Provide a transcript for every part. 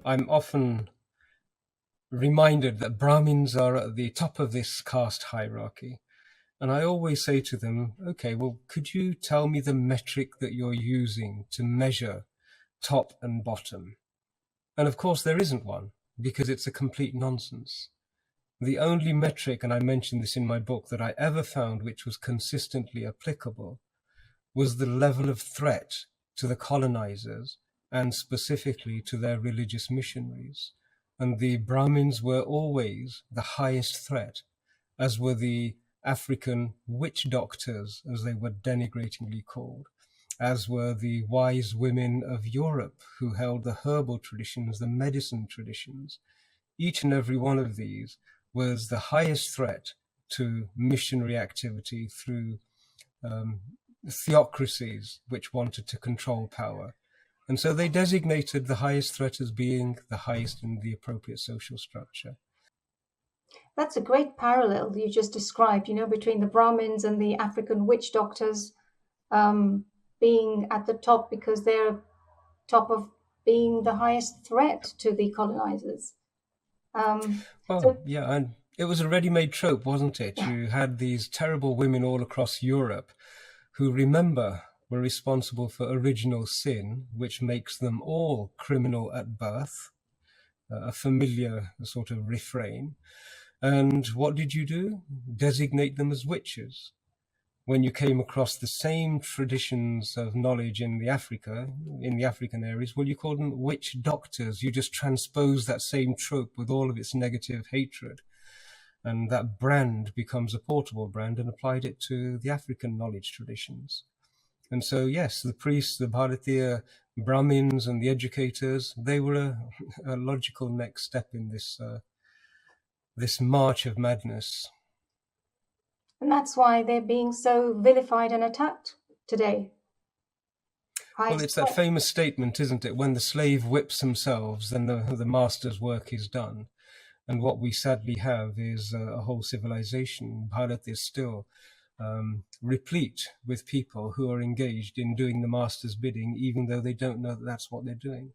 I'm often reminded that Brahmins are at the top of this caste hierarchy. And I always say to them, okay, well, could you tell me the metric that you're using to measure top and bottom? And of course, there isn't one, because it's a complete nonsense. The only metric, and I mentioned this in my book, that I ever found which was consistently applicable was the level of threat to the colonizers and specifically to their religious missionaries. And the Brahmins were always the highest threat, as were the African witch doctors, as they were denigratingly called, as were the wise women of Europe who held the herbal traditions, the medicine traditions. Each and every one of these was the highest threat to missionary activity through theocracies which wanted to control power. And so they designated the highest threat as being the highest in the appropriate social structure. That's a great parallel you just described, between the Brahmins and the African witch doctors being at the top because they're top of being the highest threat to the colonizers. And it was a ready-made trope, wasn't it? You had these terrible women all across Europe who, remember, were responsible for original sin, which makes them all criminal at birth, a familiar sort of refrain. And what did you do? Designate them as witches. When you came across the same traditions of knowledge in the African areas, well, you called them witch doctors. You just transposed that same trope with all of its negative hatred. And that brand becomes a portable brand and applied it to the African knowledge traditions. And so, yes, the priests, the Bharatiya Brahmins and the educators, they were a logical next step in this march of madness. And that's why they're being so vilified and attacked today. Well, it's that famous statement, isn't it? When the slave whips themselves, then the master's work is done. And what we sadly have is a whole civilization. Bharat is still replete with people who are engaged in doing the master's bidding, even though they don't know that that's what they're doing.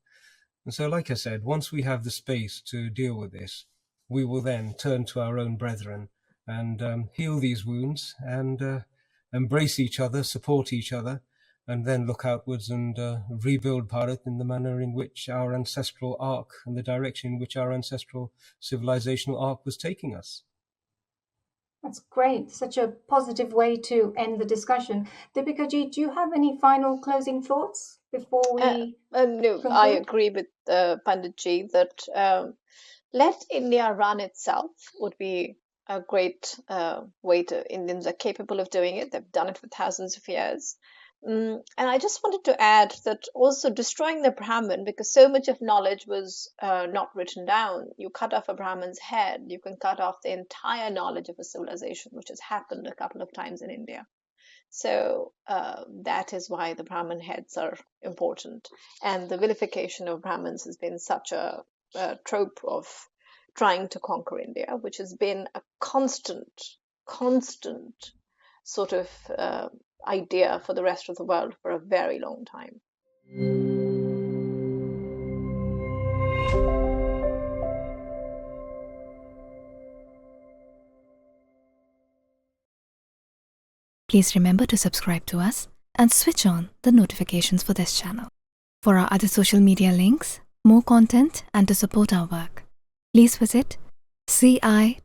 And so, like I said, once we have the space to deal with this, we will then turn to our own brethren and heal these wounds and embrace each other, support each other, and then look outwards and rebuild Bharat in the manner in which our ancestral arc and the direction in which our ancestral civilizational arc was taking us. That's great. Such a positive way to end the discussion. Deepika ji, do you have any final closing thoughts before we No, conclude? I agree with Pandit ji that let India run itself would be a great way to. Indians are capable of doing it. They've done it for thousands of years. And I just wanted to add that also destroying the Brahmin, because so much of knowledge was not written down. You cut off a Brahmin's head, you can cut off the entire knowledge of a civilization, which has happened a couple of times in India. So that is why the Brahmin heads are important. And the vilification of Brahmins has been such a trope of trying to conquer India, which has been a constant sort of idea for the rest of the world for a very long time. Please remember to subscribe to us and switch on the notifications for this channel. For our other social media links, more content, and to support our work, please visit citti.net.